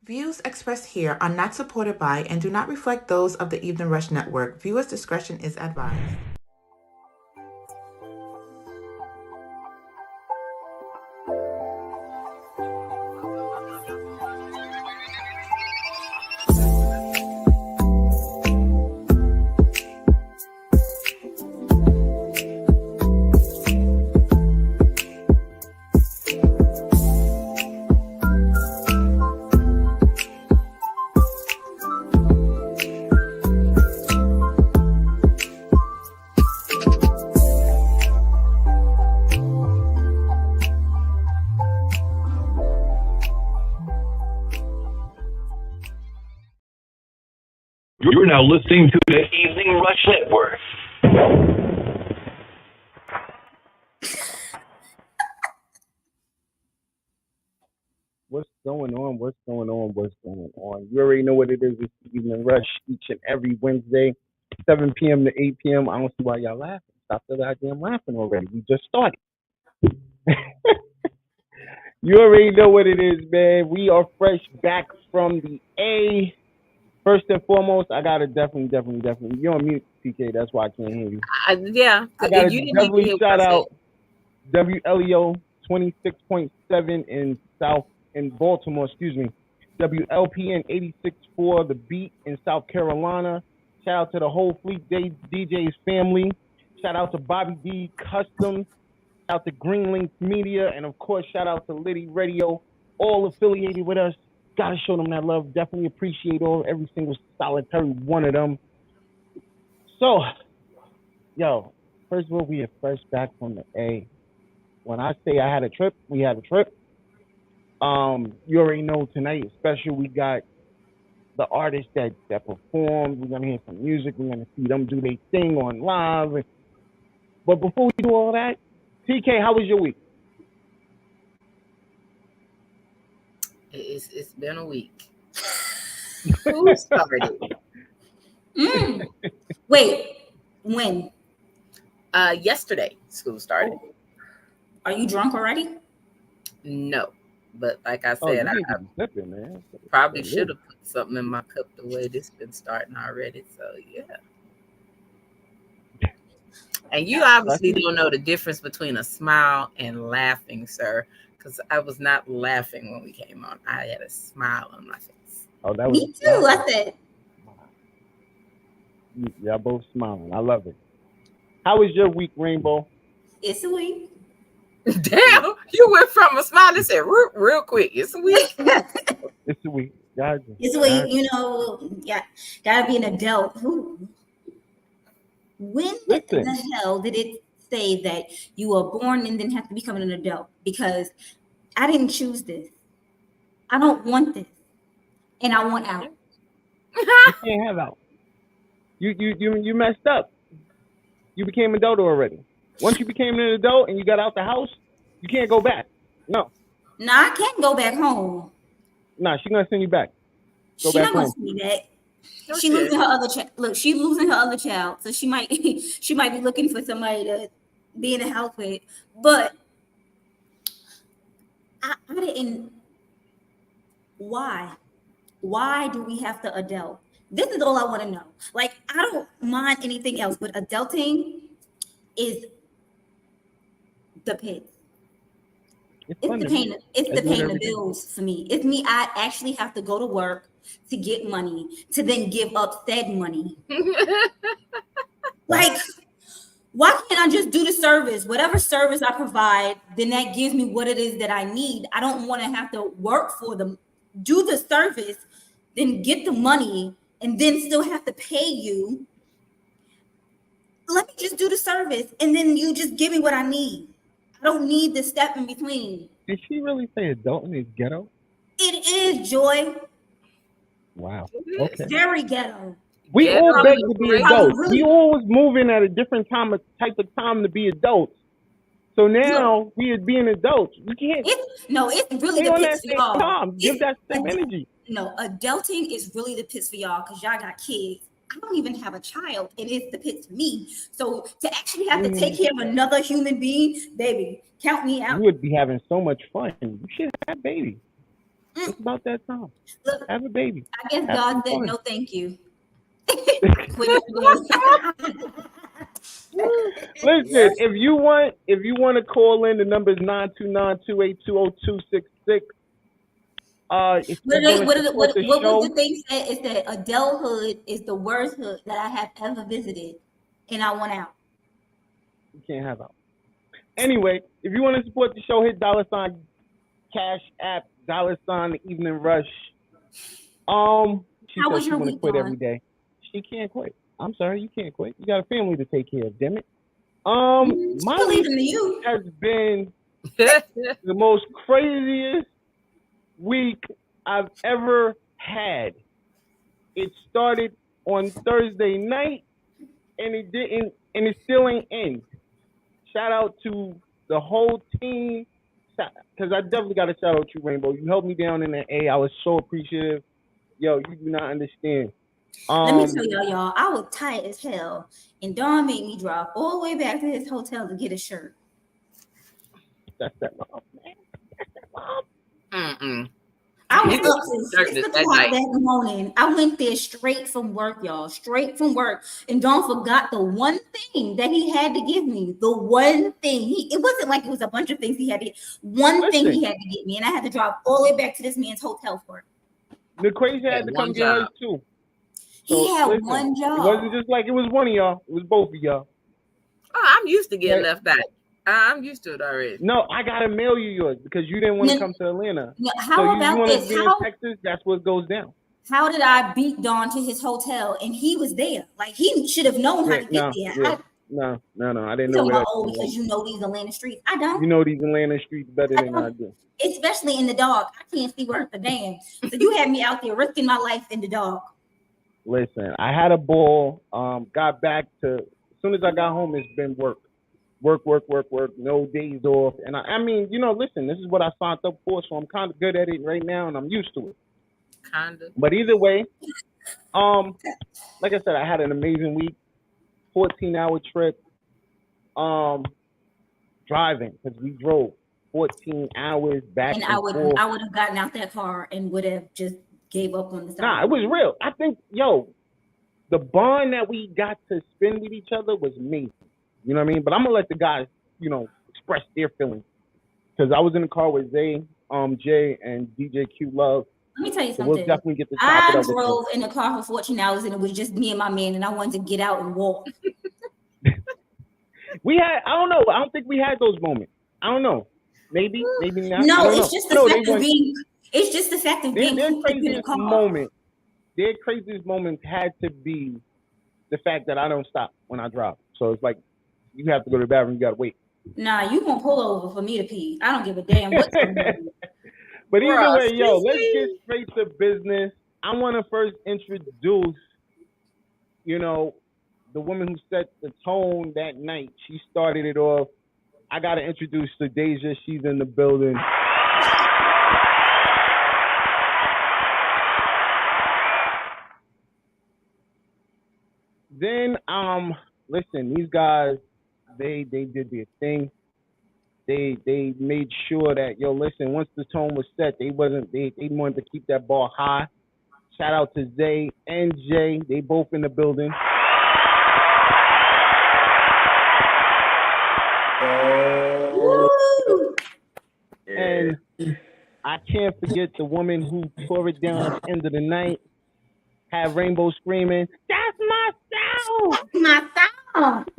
Views expressed here are not supported by and do not reflect those of the Evening Rush Network. Viewers' discretion is advised. You're now listening to the Evening Rush Network. What's going on? What's going on? What's going on? You already know what it is. It's the Evening Rush each and every Wednesday, 7 p.m. to 8 p.m. I don't see why y'all laughing. Stop the goddamn laughing already. We just started. You already know what it is, man. We are fresh back from the A. First and foremost, I gotta definitely. You're on mute, PK. That's why I can't hear you. I gotta definitely shout out WLEO 26.7 in Baltimore. Excuse me. WLPN 86.4 The Beat in South Carolina. Shout out to the whole Fleet DJs family. Shout out to Bobby D Custom. Shout out to Green Links Media, and of course, shout out to Liddy Radio, all affiliated with us. Gotta show them that love. Definitely appreciate every single solitary one of them. So, yo, first of all, we are fresh back from the A. When I say I had a trip, we had a trip. You already know tonight, especially we got the artists that performed. We're gonna hear some music. We're gonna see them do their thing on live. But before we do all that, TK, how was your week? It's been a week. Who started? Wait, when? Yesterday, school started. Are you drunk already? No, but like I said, I slipping, man. Probably should have put something in my cup the way this been starting already. So yeah. And you obviously don't know the difference between a smile and laughing, sir, because I was not laughing when we came on. I had a smile on my face. Oh, that was me too. I said. Y'all both smiling. I love it. How was your week, Rainbow? It's a week. Damn, you went from a smile to say real quick. It's a week. It's a week. Gotcha. It's a week. You know, yeah, gotta be an adult. When the hell did it say that you were born and then have to become an adult? Because I didn't choose this. I don't want this, and I want out. You can't have out. You messed up. You became an adult already. Once you became an adult and you got out the house, you can't go back. No. No, I can't go back home. Nah, she's gonna send you back. She's not gonna send me back. She losing her other child. Look, she's losing her other child, so she might be looking for somebody to be in the house with. But I didn't. Why? Why do we have to adult? This is all I want to know. Like, I don't mind anything else, but adulting is the pit. It's the pain. It's the pain of bills for me. It's me. I actually have to go to work to get money, to then give up said money. Like, why can't I just do the service? Whatever service I provide, then that gives me what it is that I need. I don't want to have to work for them, do the service, then get the money, and then still have to pay you. Let me just do the service, and then you just give me what I need. I don't need the step in between. Did she really say adult is ghetto? It is, Joy. Wow. Okay. It's very ghetto. We all beg to be adults. We always moving at a different type of time to be adults. So now we are being adults. We can't. It's really the pits for y'all. Time. Give that same energy. No, adulting is really the pits for y'all because y'all got kids. I don't even have a child, and it's the pits for me. So to actually have to take care of another human being, baby, count me out. You would be having so much fun. You should have babies. It's about that time. Look, Have a baby. I guess Have God some said fun. no, thank you. Quit it today. Listen, if you want to call in, the number is 929-282-0266. If you want to support the What show, was the thing said? Is that adulthood is the worst hood that I have ever visited, and I want out. you can't have out. Anyway, if you want to support the show, hit $ Cash App, $ Evening Rush. She How says was she your want to week, quit Dawn? every day. She can't quit. I'm sorry, you can't quit. You got a family to take care of, damn it. She My believe week in you. has been the most craziest week I've ever had. It started on Thursday night, and it didn't, and it still ain't end. Shout out to the whole team, because I definitely got to shout out you, Rainbow. You helped me down in the A. I was so appreciative. Yo, you do not understand. Let me tell y'all, I was tight as hell, and Dawn made me drive all the way back to his hotel to get a shirt. That's that mom, man. That's that mom. I was up since 6 o'clock that morning. I went there straight from work, y'all. Straight from work. And Dawn forgot the one thing that he had to give me. The one thing. It wasn't like it was a bunch of things he had to get. One thing he had to get me. And I had to drive all the way back to this man's hotel for it. The crazy had to come get hers too. So, he had one job. It wasn't just like it was one of y'all. It was both of y'all. Oh, I'm used to getting left back. I'm used to it already. No, I gotta mail you yours because you didn't want to come to Atlanta. How about this? Be in Texas, that's what goes down. How did I beat Dawn to his hotel and he was there? Like he should have known how to get there. No. I didn't know where that because you know these Atlanta streets. I don't. You know these Atlanta streets better than I do. Especially in the dark. I can't see worth a damn. So you had me out there risking my life in the dark. Listen, I had a ball. Got back to as soon as I got home, it's been work. Work, no days off. And I mean, listen, this is what I signed up for, so I'm kind of good at it right now, and I'm used to it. Kind of. But either way, like I said, I had an amazing week, 14-hour trip, driving, because we drove 14 hours back and forth. I would have gotten out that car and would have just gave up on the side. Nah, it was real. I think, the bond that we got to spend with each other was amazing. You know what I mean? But I'm going to let the guys, express their feelings. Because I was in the car with Zay, Jay, and DJ Q Love. Let me tell you something. We'll definitely get the top I drove in the car for 14 hours, and it was just me and my man, and I wanted to get out and walk. I don't know. I don't think we had those moments. I don't know. Maybe not. No, it's just the fact of being. It's just the fact of being in the car. Their craziest moments had to be the fact that I don't stop when I drive. So it's like, you have to go to the bathroom, you gotta wait. Nah, you gonna pull over for me to pee. I don't give a damn what time you do. But either way, let's get straight to business. I want to first introduce, the woman who set the tone that night. She started it off. I gotta introduce to Deja. She's in the building. Then, listen, these guys, they did their thing. They made sure that, listen, once the tone was set, they wanted to keep that bar high. Shout out to Zay and Jay. They both in the building. And I can't forget the woman who tore it down at the end of the night. Had Rainbow screaming, "That's my sound! That's my sound!"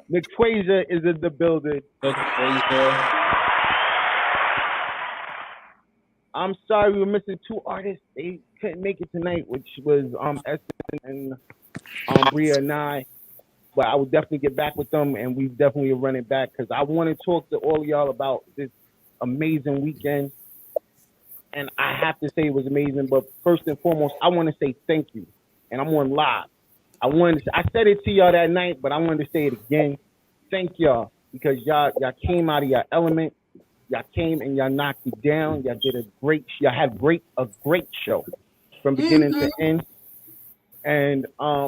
LaQuasia is in the building. I'm sorry, we were missing two artists. They couldn't make it tonight, which was Essence and Bria and I. But I will definitely get back with them, and we definitely are running back because I want to talk to all of y'all about this amazing weekend. And I have to say it was amazing. But first and foremost, I want to say thank you. And I'm on live. I said it to y'all that night, but I wanted to say it again. Thank y'all because y'all came out of your element. Y'all came and y'all knocked it down. Y'all did y'all had a great show from beginning to end. And I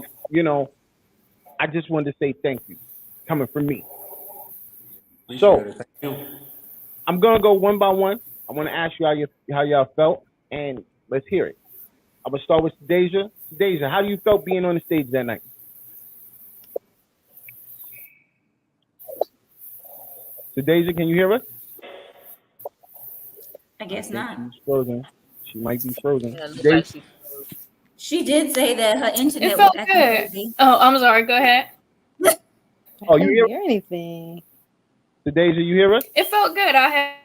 just wanted to say thank you coming from me. So I'm gonna go one by one. I want to ask you how y'all felt, and let's hear it. I'm gonna start with Deja. Deja, how do you felt being on the stage that night? So Deja, can you hear us? I guess not. She's frozen. She might be frozen. Yeah, it looked like She did say that her internet It was felt acting good. crazy. Oh, I'm sorry. Go ahead. Oh, I you didn't hear hear anything. So Deja, you hear us? It felt good. I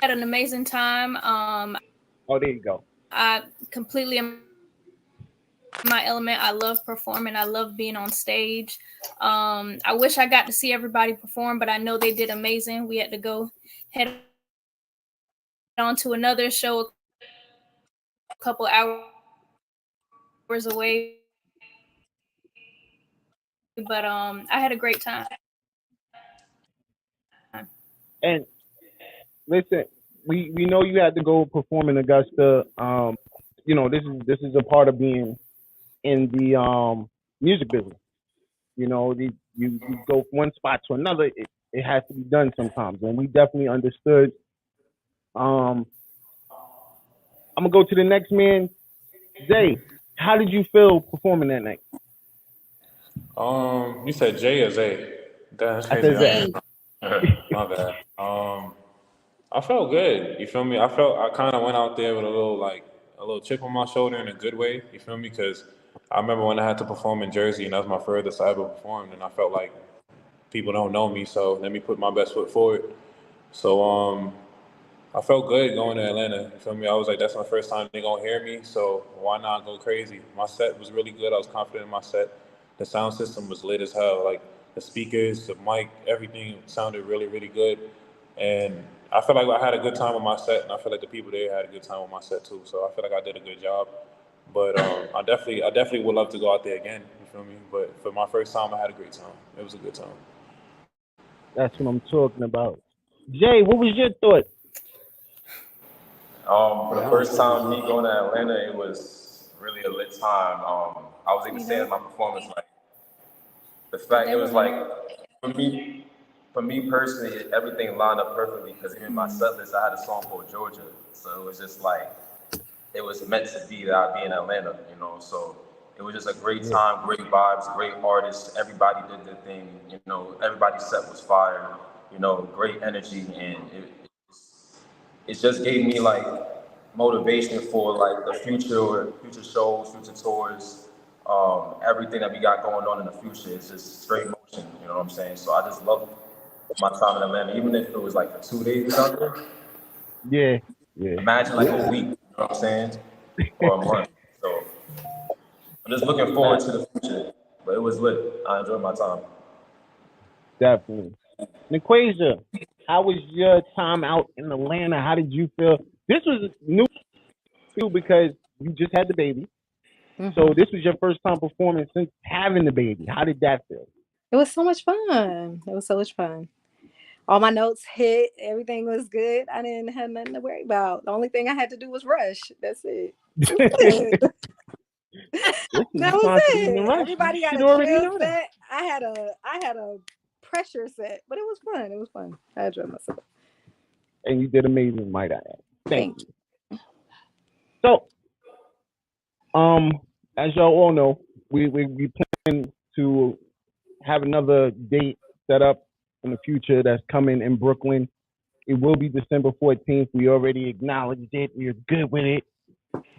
had an amazing time. Oh, there you go. I completely am my element. I love performing. I love being on stage. I wish I got to see everybody perform, but I know they did amazing. We had to go head on to another show a couple hours away. But I had a great time. And listen, we know you had to go perform in Augusta. You know, this is a part of being in the music business. You know, you go from one spot to another. It has to be done sometimes, and we definitely understood. I'm gonna go to the next man, Zay. How did you feel performing that night? You said Jay or Zay? That's I crazy. said Zay. My bad. I felt good. You feel me? I kind of went out there with a little chip on my shoulder in a good way. You feel me? Because I remember when I had to perform in Jersey, and that was my furthest I ever performed, and I felt like people don't know me, so let me put my best foot forward. So I felt good going to Atlanta. You feel me? I was like, that's my first time they're gonna hear me, so why not go crazy? My set was really good. I was confident in my set. The sound system was lit as hell. Like the speakers, the mic, everything sounded really, really good. And I feel like I had a good time with my set, and I feel like the people there had a good time with my set too. So I feel like I did a good job. But I definitely would love to go out there again. You feel me? But for my first time, I had a great time. It was a good time. That's what I'm talking about. Jay, what was your thought? For the first time me going to Atlanta, it was really a lit time. I was even saying in my performance, like the fact it was like for me personally, everything lined up perfectly because even my set list, I had a song called Georgia, so it was just like it was meant to be that I'd be in Atlanta, you know. So it was just a great time, great vibes, great artists. Everybody did their thing, you know. Everybody's set was fire, you know, great energy, and it just gave me like motivation for like the future shows, future tours, everything that we got going on in the future. It's just straight motion, you know what I'm saying? So I just love my time in Atlanta, even if it was like for 2 days out there. Yeah. Imagine like a week, you know what I'm saying? Or a month. So I'm just looking forward to the future. But it was lit. I enjoyed my time. Definitely. Niquasia, how was your time out in Atlanta? How did you feel? This was new too because you just had the baby. So this was your first time performing since having the baby. How did that feel? It was so much fun. It was so much fun. All my notes hit. Everything was good. I didn't have nothing to worry about. The only thing I had to do was rush. That's it. That was it. Everybody got a chill set. I had a pressure set, but it was fun. It was fun. I enjoyed myself. And you did amazing, might I add. Thank you. So, as y'all all know, we plan to have another date set up in the future that's coming in Brooklyn. It will be December 14th. We already acknowledged it. We're good with it.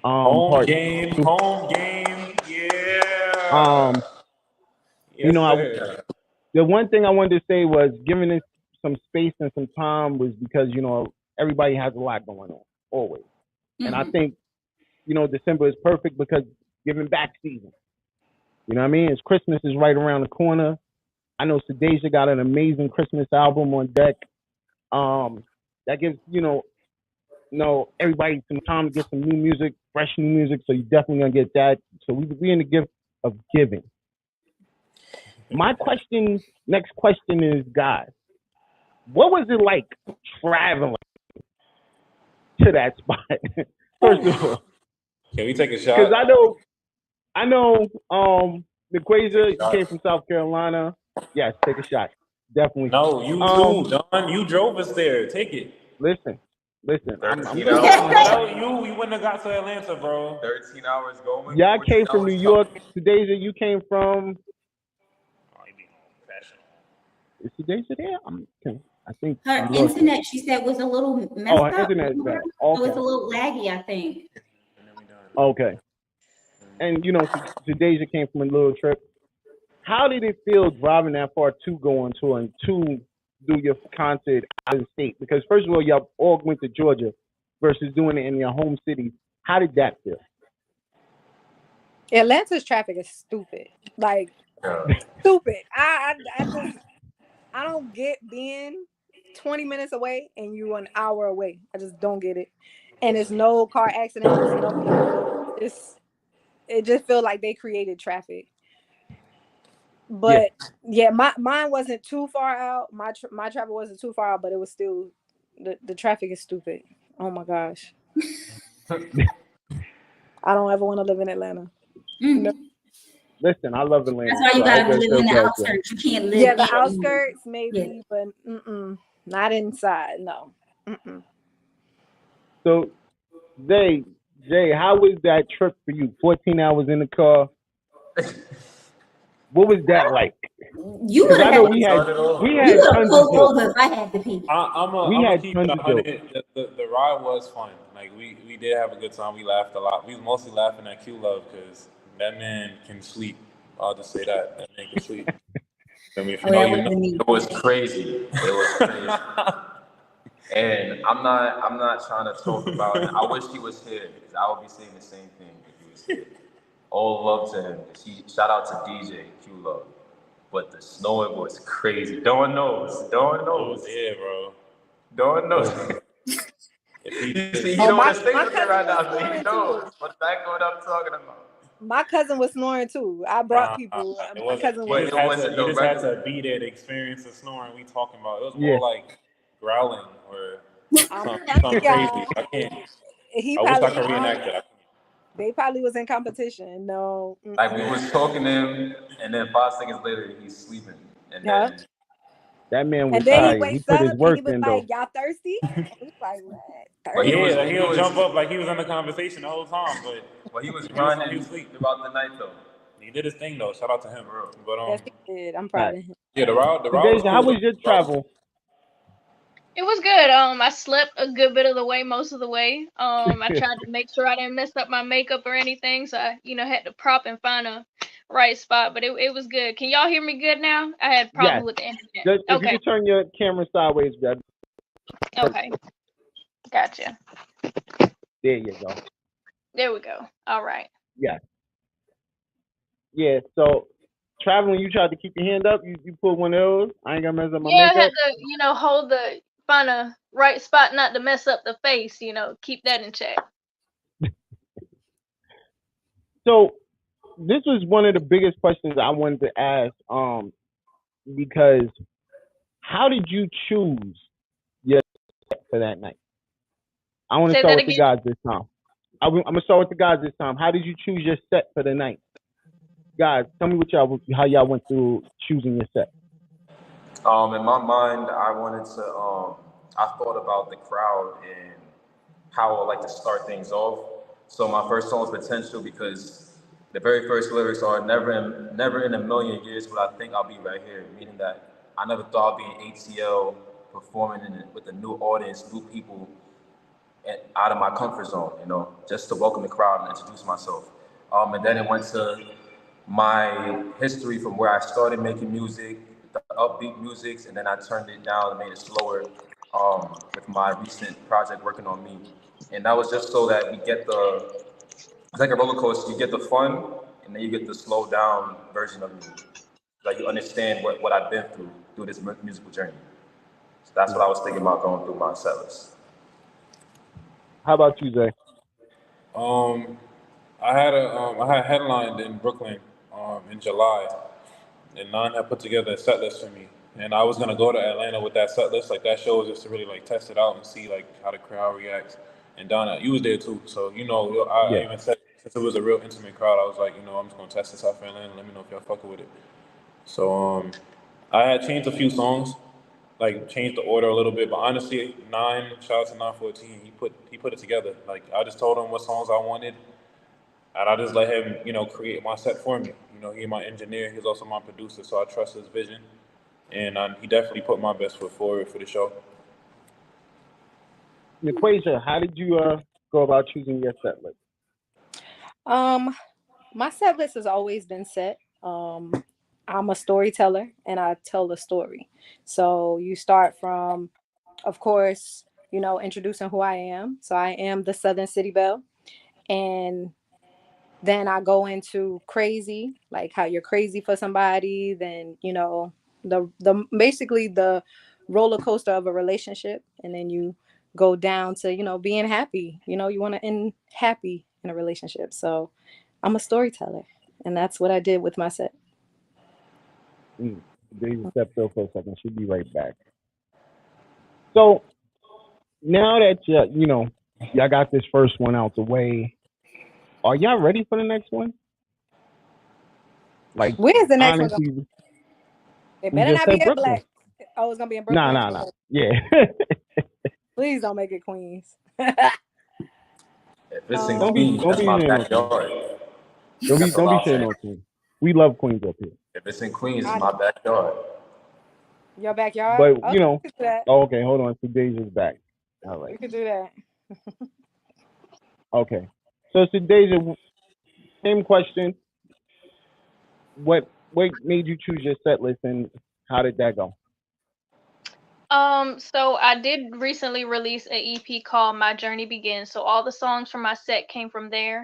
Home game, yeah. You know, the one thing I wanted to say was giving it some space and some time was because, you know, everybody has a lot going on, always. And I think, you know, December is perfect because giving back season. You know what I mean? It's Christmas is right around the corner. I know Sadeja got an amazing Christmas album on deck. That gives, you know, everybody some time to get some new music, fresh new music. So you definitely gonna get that. So we in the gift of giving. My next question is, guys, what was it like traveling to that spot? First of all, can we take a shot? because I know, Niquasia, you came from South Carolina. Yes, take a shot. Definitely. No, you too, Don. You drove us there. Take it. Listen, Listen, I'm 13 hours. You wouldn't have got to Atlanta, bro. 13 hours going. Y'all 14 came from hours New York. coming. Deja, you came from. Oh, you be professional. Is Deja there? I think Her New York. internet, she said, was a little messed Oh, up. her internet is bad. It Okay. was a little laggy, I think. Okay. And so Deja came from a little trip. How did it feel driving that far to go on tour and to do your concert out of the state? Because first of all, y'all all went to Georgia versus doing it in your home city. How did that feel? Atlanta's traffic is stupid. Like stupid. I don't get being 20 minutes away and you an hour away. I just don't get it. And it's no car accidents, no nothing. It just feels like they created traffic. But yeah, mine wasn't too far out. My travel wasn't too far out, but it was still the traffic is stupid. Oh my gosh. I don't ever want to live in Atlanta. No. Listen, I love Atlanta. That's why you gotta live in the outskirts. You can't live. Yeah, the outskirts maybe, but not inside. No. So, Jay, how was that trip for you? 14 hours in the car. What was that like? You would have had we had you tons of jokes. over if I had to pee. We had tons of jokes. The ride was fun. Like we did have a good time. We laughed a lot. We was mostly laughing at Q Love because that man can sleep. I'll just say that man can sleep. I mean, it was crazy. It was crazy. And I'm not trying to talk about it. I wish he was here because I would be saying the same thing if he was here. All love to him. Shout out to DJ Q Love. But the snowing was crazy. Dawn knows. Yeah, bro. Dawn knows. You see, he don't want to stay with me right now, so he knows what I'm talking about. My cousin was snoring too. I brought people. My cousin was. You just had to be there to experience the snoring we talking about. It was more like growling or something crazy. I can't. I wish I could reenact it. They probably was in competition. No. Like we was talking to him, and then 5 seconds later he's sleeping, and then that man was and then tired. he wakes put up his work and he was in, like, though. "Y'all thirsty?" He was like, "What?" But he would jump up like he was in the conversation the whole time. But he was grinding throughout the night though. He did his thing though. Shout out to him, bro. But yes, he did. I'm proud of him. Yeah, the ride was cool. How was your travel? It was good. I slept a good bit of the way, most of the way. I tried to make sure I didn't mess up my makeup or anything, so I, had to prop and find a right spot. But it was good. Can y'all hear me good now? I had problems with the internet. If you can turn your camera sideways, baby. Okay. Gotcha. There you go. There we go. All right. Yeah. Yeah. So traveling, you tried to keep your hand up. You put one of those. I ain't gonna mess up my makeup. I had to, find a right spot not to mess up the face. Keep that in check. So this was one of the biggest questions I wanted to ask. Because how did you choose your set for that night? I want to start with the guys this time. I'm gonna start with the guys this time. How did you choose your set for the night? Guys, tell me how y'all went through choosing your set. In my mind, I wanted to. I thought about the crowd and how I would like to start things off. So my first song was Potential because the very first lyrics are never in a million years would I think I'll be right here. Meaning that I never thought I'd be in ATL performing with a new audience, new people, and out of my comfort zone. Just to welcome the crowd and introduce myself. And then it went to my history from where I started making music, the upbeat music, and then I turned it down and made it slower with my recent project Working on Me. And that was just so that we get it's like a roller coaster, you get the fun and then you get the slow down version of me. Like you understand what I've been through this musical journey. So that's what I was thinking about going through my set list. How about you, Zay? I had headlined in Brooklyn in July, and Nan had put together a set list for me. And I was gonna go to Atlanta with that set list. Like that show was just to really test it out and see how the crowd reacts. And Donna, you was there too, so I even said since it was a real intimate crowd, I was like, I'm just gonna test this out for Atlanta. Let me know if y'all fucking with it. So I had changed a few songs, like changed the order a little bit. But honestly, shout out to 914. He put it together. Like I just told him what songs I wanted, and I just let him, create my set for me. He's my engineer. He's also my producer, so I trust his vision, and he definitely put my best foot forward for the show. Equasia, how did you go about choosing your set list? My set list has always been set. I'm a storyteller and I tell a story. So you start from, of course, introducing who I am. So I am the Southern City Belle. And then I go into crazy, like how you're crazy for somebody. Then, the basically the roller coaster of a relationship. And then you go down to, being happy. You want to end happy in a relationship. So I'm a storyteller. And that's what I did with my set. Daisy stepped up for a second. She'll be right back. So now that y'all got this first one out the way, are y'all ready for the next one? Like, where's the next honestly, one? It better not be in Black. Oh, it's gonna be in Brooklyn. Nah. Yeah. Please don't make it Queens. If it's in Queens, that's my backyard. Don't be shitting on Queens. We love Queens up here. If it's in Queens, it's my backyard. Your backyard? But we can do that. Oh, okay, hold on. So Deja's back. All right. We can do that. Okay. So Deja, same question. What made you choose your set list and how did that go? So I did recently release an EP called My Journey Begins. So all the songs from my set came from there.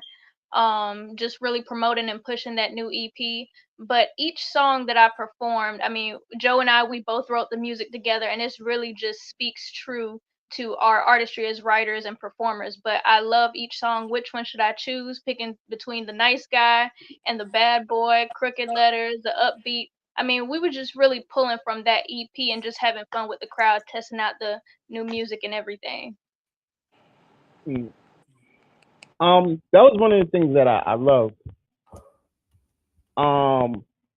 Just really promoting and pushing that new EP. But each song that I performed, I mean, Joe and I, we both wrote the music together, and it's really just speaks true to our artistry as writers and performers. But I love each song. Which one should I choose? Picking between the nice guy and the bad boy, crooked letters, the upbeat. I mean, we were just really pulling from that EP and just having fun with the crowd, testing out the new music and everything. That was one of the things that I loved.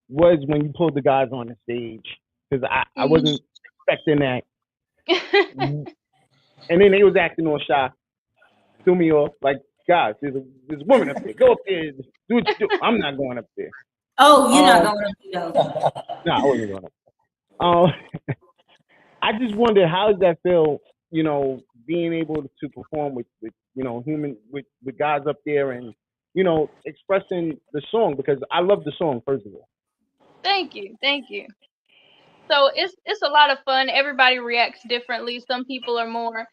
Was when you pulled the guys on the stage, because I wasn't expecting that. And then they was acting all shy, threw me off. Like, guys, there's a woman up there. Go up there, do what you do. I'm not going up there. Oh, you're not going up there. No, I wasn't going up there. I just wonder, how does that feel? Being able to perform with with guys up there and expressing the song, because I love the song, first of all. Thank you. So it's a lot of fun. Everybody reacts differently. Some people are more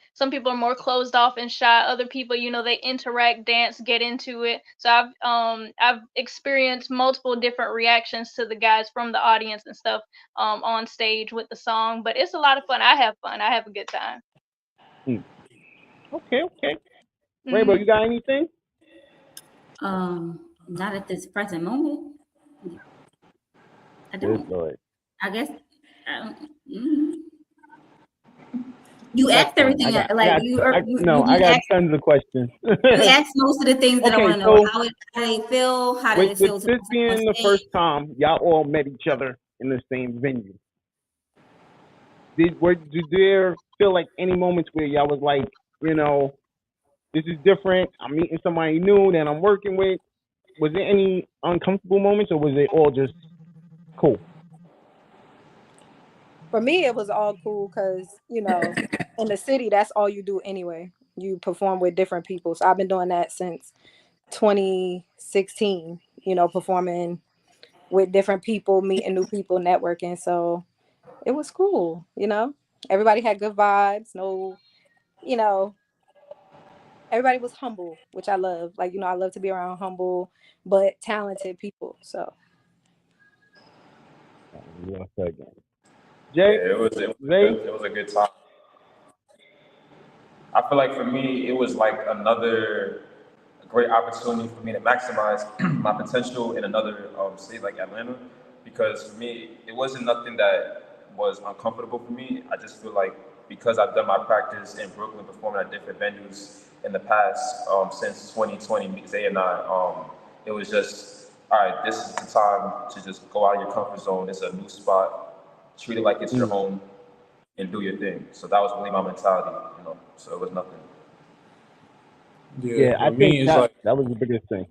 closed off and shy. Other people, they interact, dance, get into it. So I've experienced multiple different reactions to the guys from the audience and stuff on stage with the song. But it's a lot of fun. I have fun. I have a good time. Okay. Rainbow, you got anything? Not at this present moment. I don't. I guess. You asked everything. I got tons of questions. You asked most of the things that I want to know. How they feel. How did it feel? With this being the first time y'all all met each other in the same venue, did there feel like any moments where y'all was like, this is different, I'm meeting somebody new that I'm working with? Was there any uncomfortable moments, or was it all just cool? For me, it was all cool because, in the city, that's all you do anyway. You perform with different people. So I've been doing that since 2016, performing with different people, meeting new people, networking. So it was cool, Everybody had good vibes. No, everybody was humble, which I love. Like, I love to be around humble but talented people. So. Jay, it was a good time. I feel like for me, it was like another great opportunity for me to maximize my potential in another state like Atlanta, because for me, it wasn't nothing that was uncomfortable for me. I just feel like because I've done my practice in Brooklyn, performing at different venues in the past since 2020, Zay and I, it was just, all right, this is the time to just go out of your comfort zone. It's a new spot. Treat it like it's your home. and do your thing. So that was really my mentality, you know. So it was nothing. Yeah, I For think me, it's that like, was the biggest thing.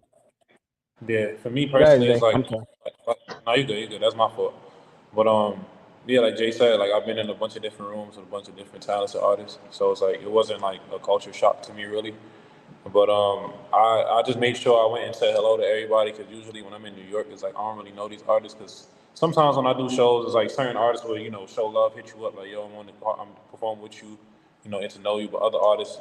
yeah, for me Go ahead, personally, it's Zay. like, I'm sorry. no, you good, you good. That's my fault. But yeah, like Jay said, like I've been in a bunch of different rooms with a bunch of different talented artists, so it's like it wasn't like a culture shock to me really. But I just made sure I went and said hello to everybody because usually when I'm in New York, it's like I don't really know these artists because sometimes when I do shows, it's like certain artists will show love, hit you up like yo, I'm perform with you, and to know you. But other artists,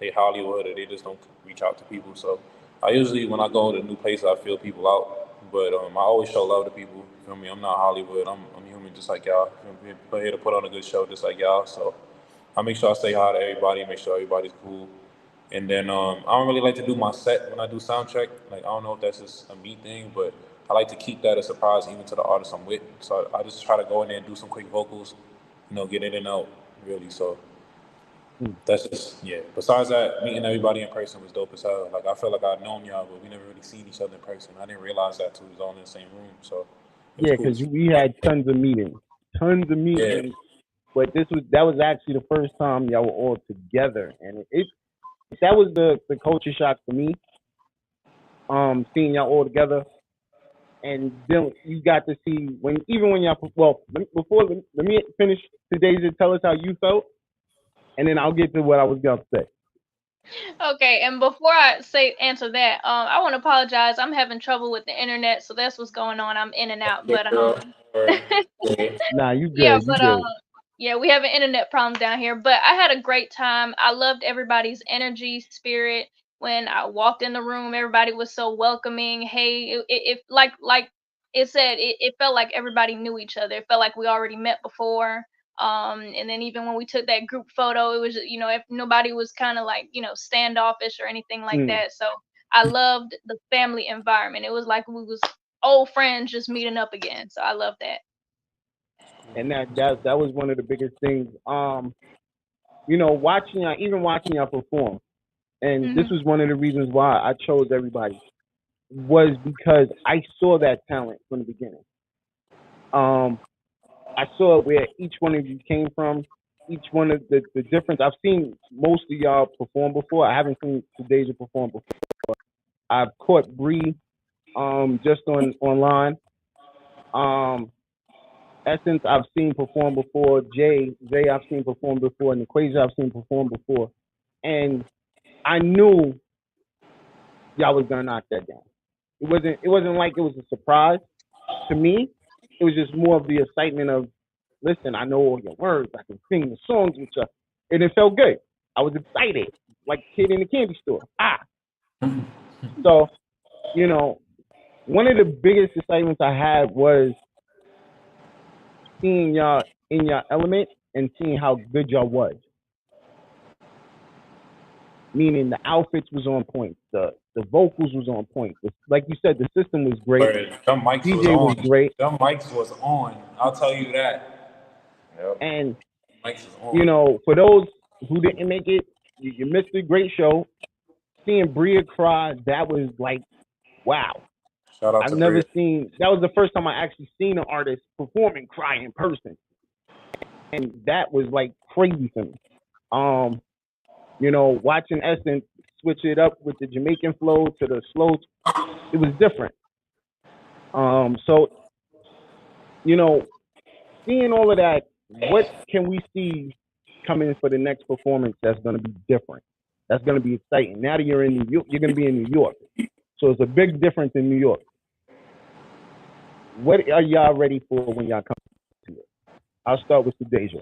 they Hollywood or they just don't reach out to people. So I usually when I go to new places, I feel people out. But I always show love to people. You feel me? I'm not Hollywood. I'm human just like y'all. You feel me? We're here to put on a good show just like y'all. So I make sure I say hi to everybody, make sure everybody's cool. And then I don't really like to do my set when I do sound check. Like I don't know if that's just a me thing, but I like to keep that a surprise even to the artist I'm with. So I just try to go in there and do some quick vocals, get in and out really. So that's just yeah. Besides that, meeting everybody in person was dope as hell. Like I felt like I'd known y'all, but we never really seen each other in person. I didn't realize that till we was all in the same room. So it was Yeah, cool to because see. we had tons of Yeah. meetings. But that was actually the first time y'all were all together, and it that was the culture shock for me. Seeing y'all all together, and then you got to see when y'all let me finish today's and tell us how you felt, and then I'll get to what I was gonna say. Okay, and before I answer that, I want to apologize. I'm having trouble with the internet, so that's what's going on. I'm in and out, Yeah, but girl. Yeah. Nah, you yeah, good, you but good. yeah, we have an internet problem down here, but I had a great time. I loved everybody's energy, spirit. When I walked in the room, everybody was so welcoming. Hey, it like it said, it felt like everybody knew each other. It felt like we already met before. And then even when we took that group photo, it was, if nobody was kind of like, standoffish or anything like Mm. that. So I loved the family environment. It was like we was old friends just meeting up again. So I love that. And that was one of the biggest things. Watching y'all perform, and this Hmm. was one of the reasons why I chose everybody was because I saw that talent from the beginning. I saw where each one of you came from, each one of the difference. I've seen most of y'all perform before. I haven't seen Deja perform before. I've caught Bree just online. Essence I've seen perform before. Zay I've seen perform before, and Equasia I've seen perform before. And I knew y'all was gonna knock that down. It wasn't like it was a surprise to me. It was just more of the excitement of, listen, I know all your words, I can sing the songs with you, and it felt good. I was excited, like a kid in the candy store. So one of the biggest excitements I had was seeing y'all in your element and seeing how good y'all was. Meaning the outfits was on point, the vocals was on point. Like you said, the system was great. Them mics was DJ was on. great, Them mics was on. I'll tell you that. Yep. and Mics was on. for those who didn't make it, you missed a great show. Seeing Bria cry, that was like, wow. Shout out I've to never Bria. seen. That was the first time I actually seen an artist perform and cry in person, and that was like crazy for me. Watching Essence switch it up with the Jamaican flow to the slow, it was different. So seeing all of that, what can we see coming for the next performance that's going to be different? That's going to be exciting. Now that you're in New York, you're going to be in New York, so it's a big difference in New York. What are y'all ready for when y'all come to it? I'll start with Deja.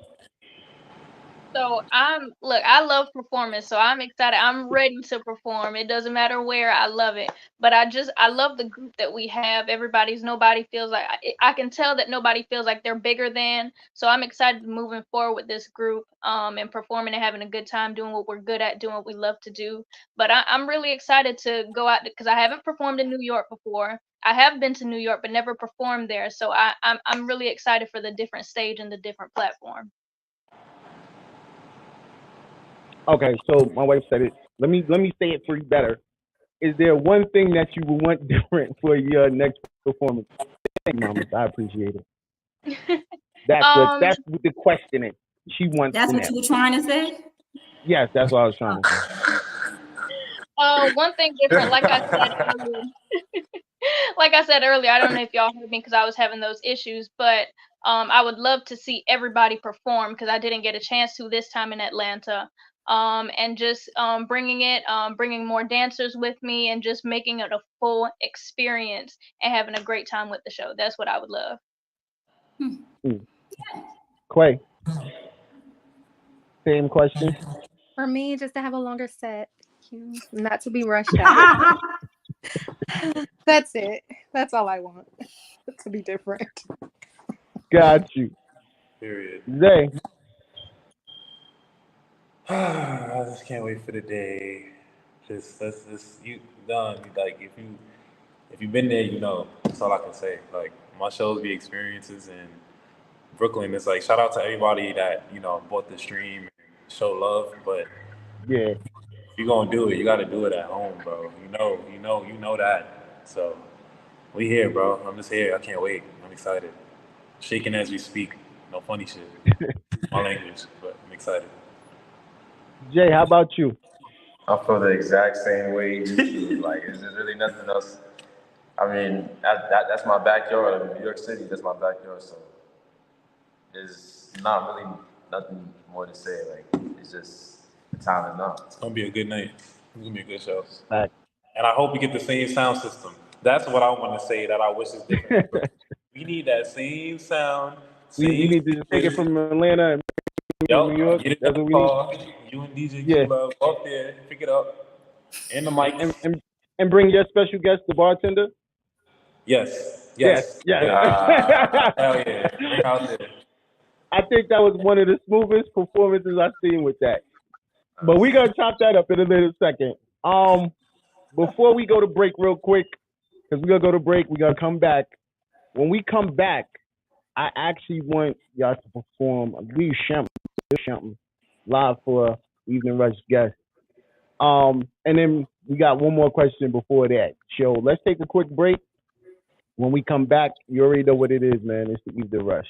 So I love performance, so I'm excited. I'm ready to perform. It doesn't matter where, I love it. But I love the group that we have. Nobody feels like, I can tell that nobody feels like they're bigger than. So I'm excited moving forward with this group, and performing and having a good time doing what we're good at, doing what we love to do. But I'm really excited to go out because I haven't performed in New York before. I have been to New York, but never performed there. So I'm really excited for the different stage and the different platform. Okay, so my wife said it. Let me say it for you better. Is there one thing that you would want different for your next performance? Thank you, Mama. I appreciate it. That's Um, what the question is. she wants. That's what you were trying to say? Yes, that's what I was trying to say. One thing different, like I said earlier. Like I said earlier, I don't know if y'all heard me because I was having those issues, but I would love to see everybody perform because I didn't get a chance to this time in Atlanta. And just bringing more dancers with me and just making it a full experience and having a great time with the show. That's what I would love. Quay, same question. For me, just to have a longer set, not to be rushed out. That's it. That's all I want. To be different. Got you. Period. Zay. I just can't wait for the day. Just you done. Like if you've been there, you know. That's all I can say. Like my shows be experiences in Brooklyn. It's like shout out to everybody that bought the stream and show love. But yeah, if you're gonna do it, you gotta do it at home, bro. You know that. So we here, bro. I'm just here. I can't wait. I'm excited. Shaking as we speak. No funny shit. My language, but I'm excited. Jay, how about you? I feel the exact same way you do. Like, there's really nothing else. I mean, that's my backyard. New York City, that's my backyard. So there's not really nothing more to say. Like, it's just the time is now. It's gonna be a good night. It's gonna be a good show. Right. And I hope we get the same sound system. That's what I want to say that I wish is different. We need that same sound. We need to take it from Atlanta and New York. Get it That's what we need. You and DJ Love go up there, pick it up, and the mic. And bring your special guest, the bartender? Yes. Hell yeah. Bring out there. I think that was one of the smoothest performances I've seen with that. But we're going to chop that up in a little second. Before we go to break real quick, because we're going to go to break, we're going to come back. When we come back, I actually want y'all to perform Leave Shumpin live for Evening Rush guest. And then we got one more question before that. So let's take a quick break. When we come back, you already know what it is, man. It's the Evening Rush.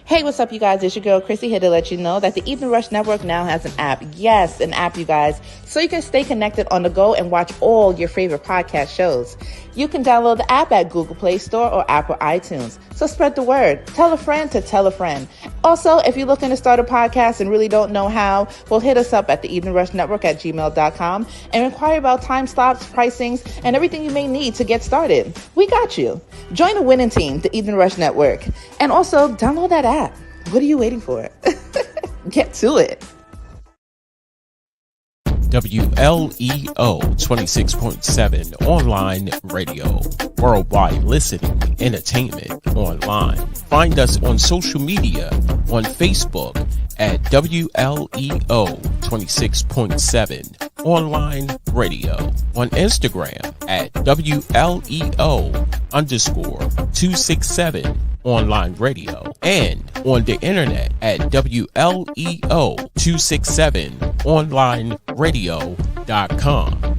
Hey, what's up, you guys? It's your girl, Chrissy, here to let you know that the Evening Rush Network now has an app. Yes, an app, you guys. So you can stay connected on the go and watch all your favorite podcast shows. You can download the app at Google Play Store or Apple iTunes. So spread the word. Tell a friend to tell a friend. Also, if you're looking to start a podcast and really don't know how, well, hit us up at the Evening Rush Network at gmail.com and inquire about time slots, pricings, and everything you may need to get started. We got you. Join the winning team, the Evening Rush Network. And also, download that app. What are you waiting for? Get to it. WLEO 26.7 online radio. Worldwide listening, entertainment online. Find us on social media on Facebook at WLEO 26.7 online radio. On Instagram at WLEO_267 online radio. And on the internet at WLEO267onlineradio.com.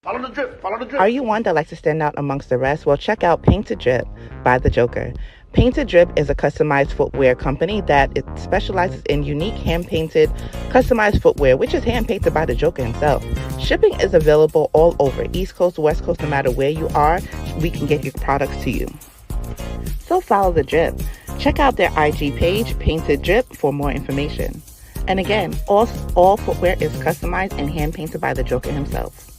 Follow the drip. Are you one that likes to stand out amongst the rest? Well, check out Paint to Drip by The Joker. Paint to Drip is a customized footwear company that it specializes in unique hand-painted, customized footwear, which is hand-painted by The Joker himself. Shipping is available all over, East Coast, West Coast, no matter where you are, we can get your products to you. So follow The Drip. Check out their IG page, Painted Drip, for more information. And again, all footwear is customized and hand-painted by The Joker himself.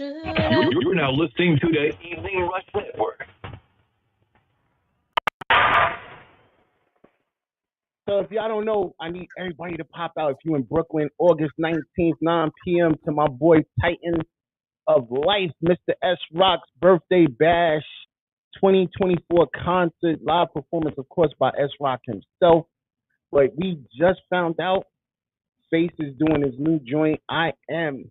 You're now listening to the Evening Rush Network. So if y'all don't know, I need everybody to pop out. If you're in Brooklyn, August 19th, 9 p.m. to my boy Titans of Life, Mr. S. Rock's birthday bash, 2024 concert, live performance, of course, by S. Rock himself. But we just found out Face is doing his new joint. I Am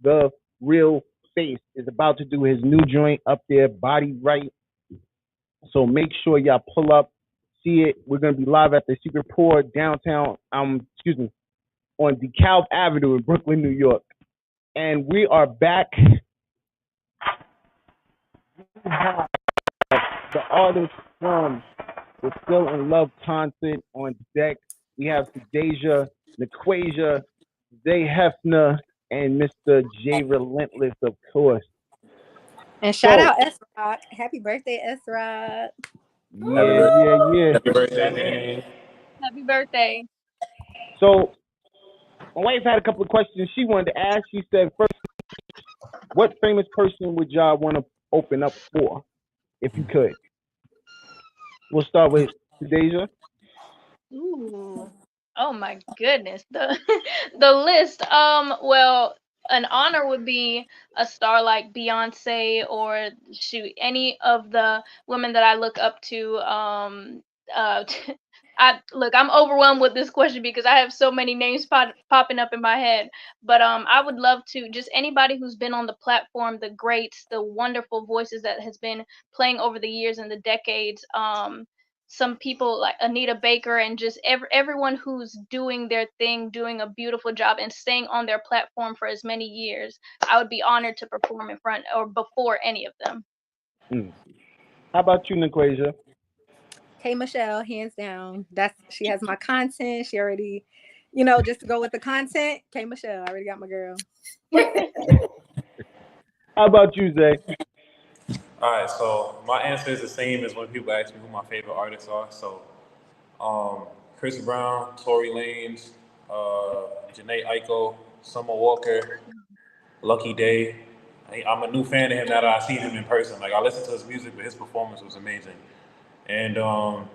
the Real Face is about to do his new joint up there, Body Right. So make sure y'all pull up, see it. We're gonna be live at the Ziporah downtown. Excuse me, on DeKalb Avenue in Brooklyn, New York. And we are back. We have the artists from the Still in Love concert on deck. We have Deja, Nequasia, Zay Hefner, and Mr. J Relentless, of course. And shout out S Rock. Happy birthday, S Rock. Yeah. Happy birthday, man. Happy birthday. So my wife had a couple of questions she wanted to ask. She said, first, what famous person would y'all want to open up for, if you could? We'll start with Deja. Ooh. Oh my goodness. The the list. Well, an honor would be a star like Beyonce or shoot any of the women that I look up to. Uh I'm overwhelmed with this question because I have so many names popping up in my head. But I would love to just anybody who's been on the platform, the greats, the wonderful voices that has been playing over the years and the decades. Some people like Anita Baker and just everyone who's doing their thing, doing a beautiful job and staying on their platform for as many years. I would be honored to perform in front or before any of them. How about you, Nequasia? K Michelle, hands down. She has my content. She already, just to go with the content. K Michelle, I already got my girl. How about you, Zay? All right, so my answer is the same as when people ask me who my favorite artists are. So, Chris Brown, Tory Lanez, Janae Aiko, Summer Walker, Lucky Day. I'm a new fan of him now that I see him in person. Like I listened to his music, but his performance was amazing. And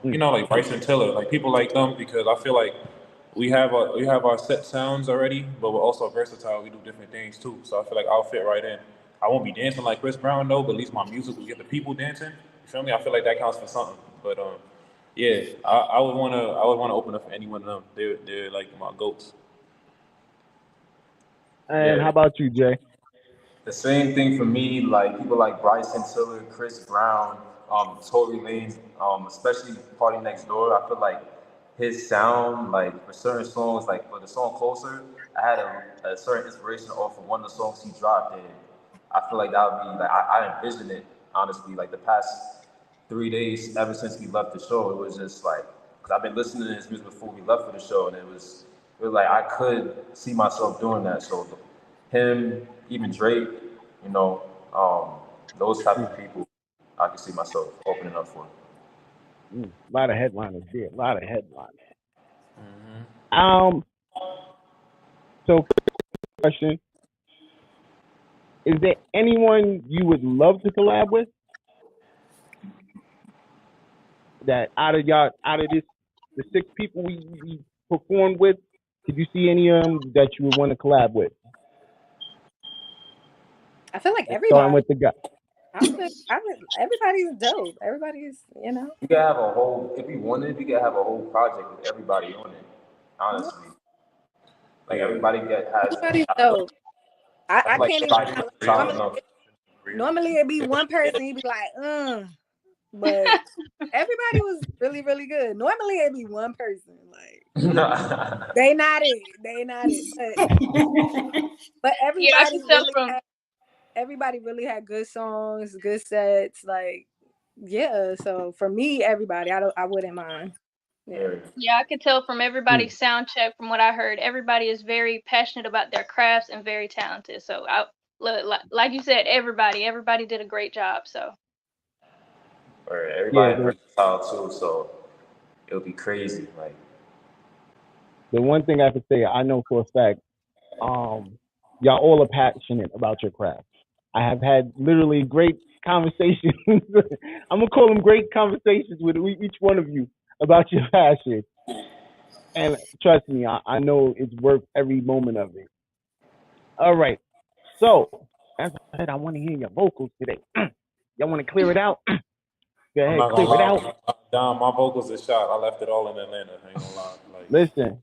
like Bryson Tiller, like people like them because I feel like we have our set sounds already, but we're also versatile. We do different things too. So I feel like I'll fit right in. I won't be dancing like Chris Brown though, but at least my music will get the people dancing. You feel me? I feel like that counts for something. But yeah, I would wanna open up for any one of them. They're like my goats. And how about you, Jay? The same thing for me, like people like Bryson Tiller, Chris Brown, Tory Lanez, especially Party Next Door. I feel like his sound, like for certain songs, like for the song Closer, I had a certain inspiration off of one of the songs he dropped, and I feel like that would be like I envisioned it honestly. Like the past 3 days, ever since we left the show, it was just like because I've been listening to his music before we left for the show, and it was like I could see myself doing that. So him, even Drake, those type of people, I can see myself opening up for. A lot of headliners there. A lot of headliners. So, question: is there anyone you would love to collab with? That out of the 6 people we performed with, could you see any of them that you would want to collab with? I feel like everybody. Starting with the guy. Everybody's dope. Everybody's, You could have a whole, if you wanted, you could have a whole project with everybody on it. Honestly, like everybody has. Everybody's dope. I can't even. Normally it'd be one person. He'd be like, but everybody was really, really good. Normally it'd be one person. Like they not it. But everybody really had good songs, good sets. Like, yeah. So for me, everybody, I wouldn't mind. Yeah, I could tell from everybody's sound check, from what I heard, everybody is very passionate about their crafts and very talented. So like you said, everybody did a great job. So everybody versatile too, so it'll be crazy. Like the one thing I could say, I know for a fact, y'all all are passionate about your craft. I have had literally great conversations. I'm gonna call them great conversations with each one of you about your passion. And trust me, I know it's worth every moment of it. All right. So, as I said, I want to hear your vocals today. Y'all want to clear it out? Go ahead, clear it out. Don, my vocals are shot. I left it all in Atlanta. I ain't gonna lie. Listen,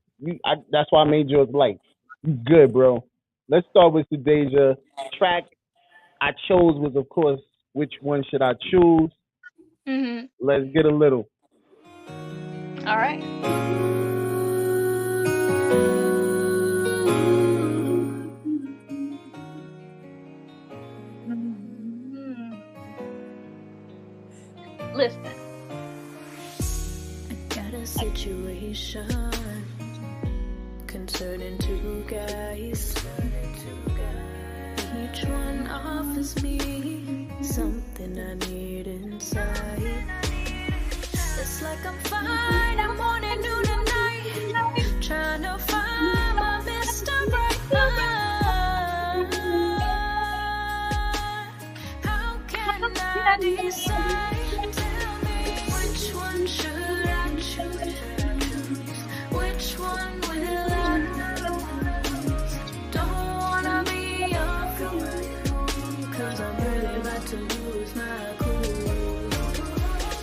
that's why I made yours light. You good, bro. Let's start with the Deja track I chose was, of course, Which One Should I Choose? Let's get a little. All right. Listen. I got a situation concerning two guys. Each one offers me something I need inside. It's like I'm finding morning, noon, and night, trying to find my Mr. Right Line. How can I decide? Tell me, which one should I choose? Which one will I lose? Don't wanna be a fool, 'cause I'm really about to lose my cool.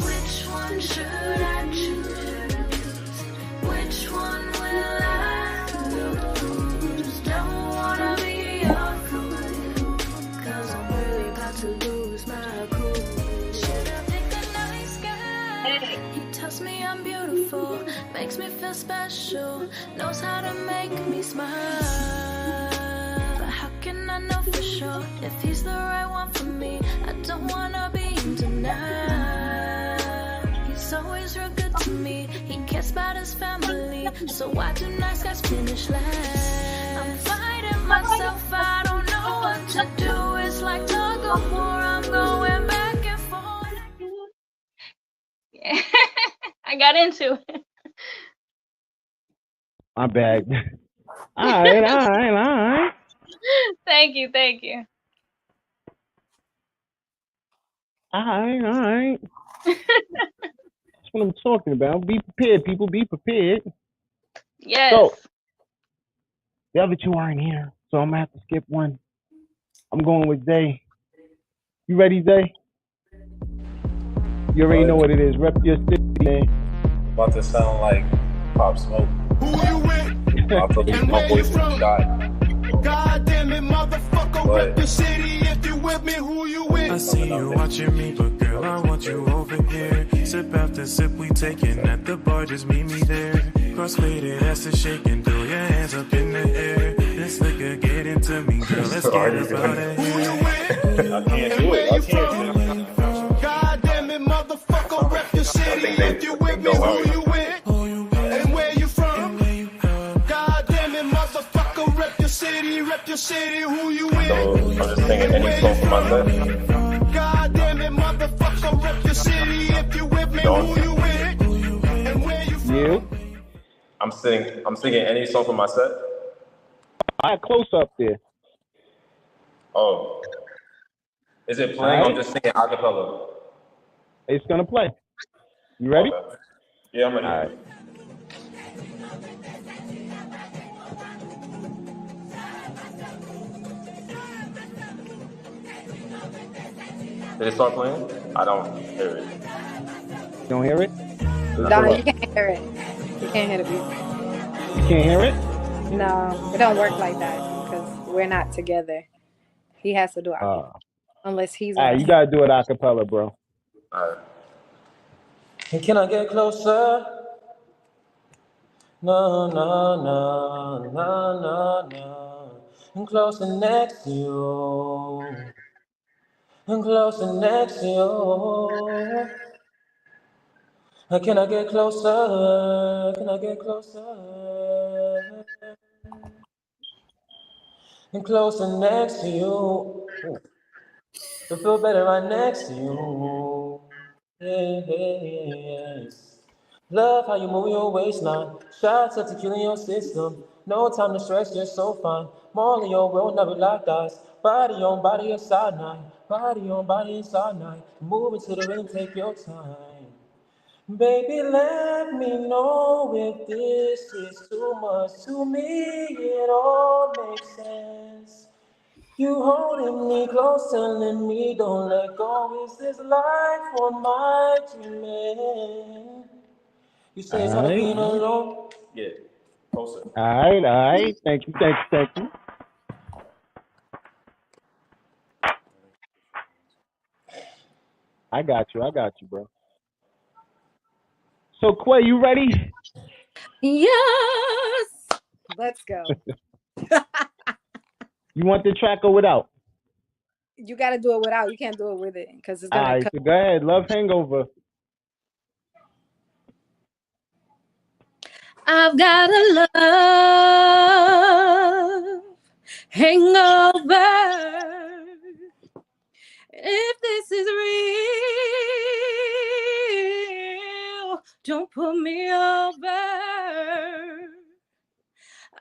Which one should I choose? Which one will I lose? Don't wanna be a fool, 'cause I'm really about to lose my cool. Should I pick a nice guy? He tells me I'm beautiful, makes me feel special, knows how to make me smile. But how can I know for sure if he's the right one for me? I don't wanna be in denial. He's always real good to me, he cares about his family, so why do nice guys finish last? I'm fighting myself, I don't know what to do. It's like tug of war, I'm going back and forth. Yeah. I got into it. My bad. All right. Thank you. All right. That's what I'm talking about. Be prepared, people. Be prepared. Yes. So, the other two aren't here, so I'm going to have to skip one. I'm going with Zay. You ready, Zay? You already know what it is. Rep your city, man. About to sound like Pop Smoke. Who you with? I'll tell you my voice is shot. God damn it, motherfucker, rep the city. If you with me, who you with? I see you watching me, but girl, I want you over here. Sip after sip, we taking at the bar, just meet me there. Cross-faded, ass is shaking, throw your hands up in the air. This liquor get into me, girl, let's get about it. Who you with? I can't And do where it. I you can't do it. from? God damn it, motherfucker, rep your city. If you with me, who you with? And where you from? God damn it, motherfucker, rep your city, who you with? So I'm just singing any song for myself. God damn it, motherfucker, rep your city. If you with me, who you with? And where you from? You? I'm singing any song for my set. All right, close up there. Oh. Is it playing? All I'm right. just singing a cappella. It's going to play. You ready? Okay. Yeah, I'm ready. All right. Did it start playing? I don't hear it. You don't hear it? No, you can't hear it. You can't hear the beat. You can't hear it? No, it don't work like that because we're not together. He has to do it unless he's. All right, you got to do it a cappella, bro. All right. And can I get closer? No. I'm closer next to you. I'm closer next to you. Can I get closer? Can I get closer? And closer next to you. To feel better right next to you. Yes. Love how you move your waistline. Shots of tequila in your system. No time to stress, just so fine. More of your world, never locked eyes. Body on body, inside night. Body on body, inside night. Moving to the rhythm, take your time. Baby, let me know if this is too much to me. It all makes sense. You holding me close, telling me don't let go. Is this life or my dreaming? You say it's hard being alone. Yeah, closer. All right. Thank you. I got you, bro. So Quay, you ready? Yes. Let's go. You want the track or without? You got to do it without. You can't do it with it because it's All gonna right, cut. so go ahead. Love Hangover. I've got a love hangover. If this is real, don't put me over.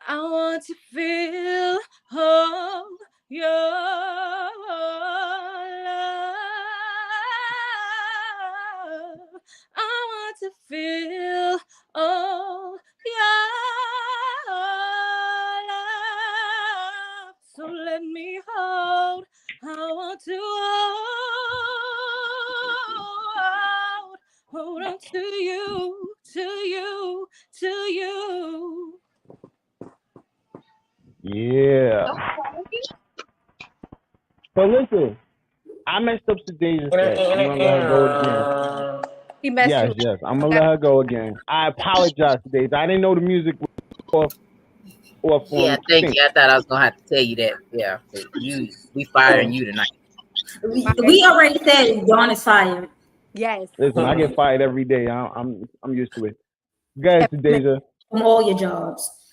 I want to feel all your love. I want to feel all your love. So let me hold. I want to hold on to you, to you, to you. Yeah. So listen, I messed up today's set. I'm gonna let her go again. He messed Yes, you. yes. I'm gonna let her go again. I apologize today. I didn't know the music was off Yeah, on thank sync. you. I thought I was gonna have to tell you that. Yeah, we firing you tonight. We already said Dawn is fired. Yes. Listen, I get fired every day. I'm used to it. Go ahead, Deja. From all your jobs.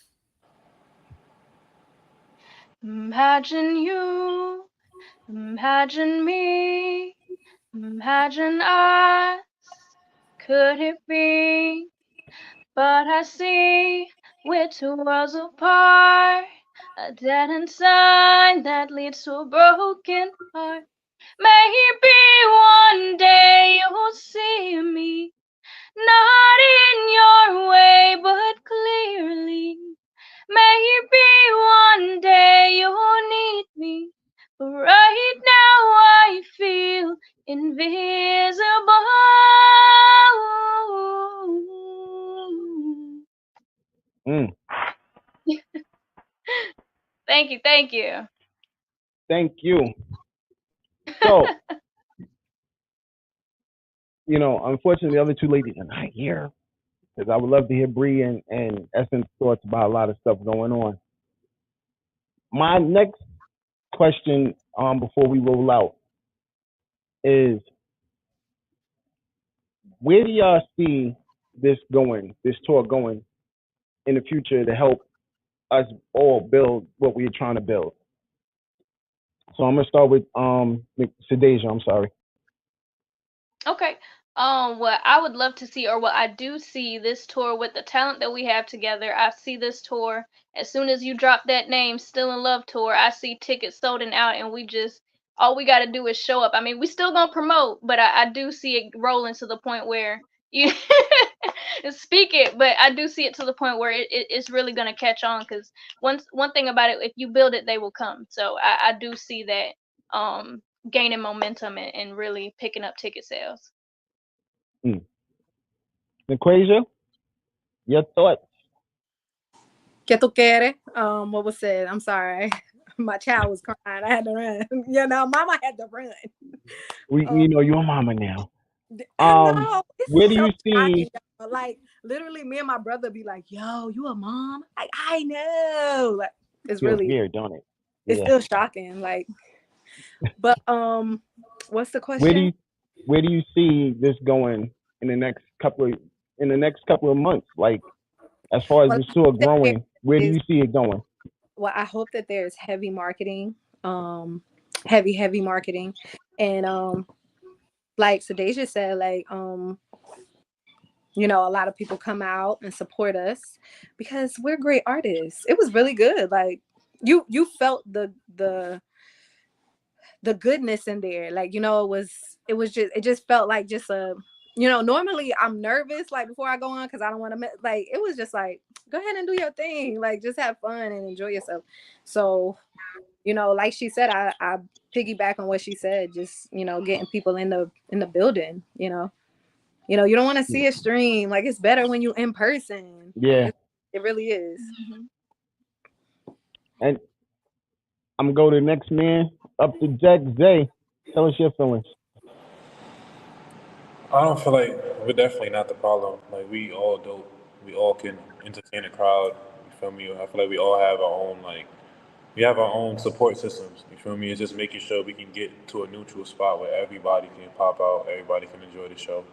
Imagine you, imagine me, imagine us. Could it be? But I see we're 2 worlds apart. A dead end sign that leads to a broken heart. Maybe one day you'll see me, not in your way, but clearly. Maybe one day you'll need me, but right now I feel invisible. Thank you, thank you. Thank you. So, unfortunately, the other two ladies are not here because I would love to hear Bree and Essence thoughts about a lot of stuff going on. My next question, before we roll out, is where do y'all see this tour going in the future to help us all build what we're trying to build? So I'm gonna start with Sadeja. I'm sorry. Okay. What I would love to see, or what I do see this tour with the talent that we have together, I see this tour as soon as you drop that name, Still in Love Tour, I see tickets sold and out, and all we got to do is show up. I mean, we still gonna promote, but I do see it rolling to the point where you speak it, but I do see it to the point where it's really gonna catch on. Because one thing about it, if you build it, they will come. So I do see that gaining momentum and really picking up ticket sales. Equasia, your thoughts? ¿Qué tú quieres? What was said? I'm sorry. My child was crying. I had to run. Mama had to run. Your mama now. I know. Where do So you see? like literally, me and my brother be like, "Yo, you a mom?" Like, I know. Like, it's Feels really weird, don't it? It's still shocking. Like, but what's the question? Where do you see this going in the next couple of months? Like, as far as this tour growing, where do you see it going? Well, I hope that there's heavy marketing, heavy marketing, and like Sadeja said, like a lot of people come out and support us because we're great artists. It was really good. Like you felt the goodness in there. Like, it just felt like just a, normally I'm nervous like before I go on because I don't want to like, it was just like, go ahead and do your thing, like just have fun and enjoy yourself. So like she said, I piggyback on what she said, just getting people in the building. You don't want to see a stream, like it's better when you in person. Yeah, it really is. And I'm gonna go to the next man up to Jack Zay. Tell us your feelings. I don't feel like we're definitely not the problem. Like we all dope. We all can entertain a crowd. You feel me? I feel like we all have our own we have our own support systems. You feel me? It's just making sure we can get to a neutral spot where everybody can pop out, everybody can enjoy the show.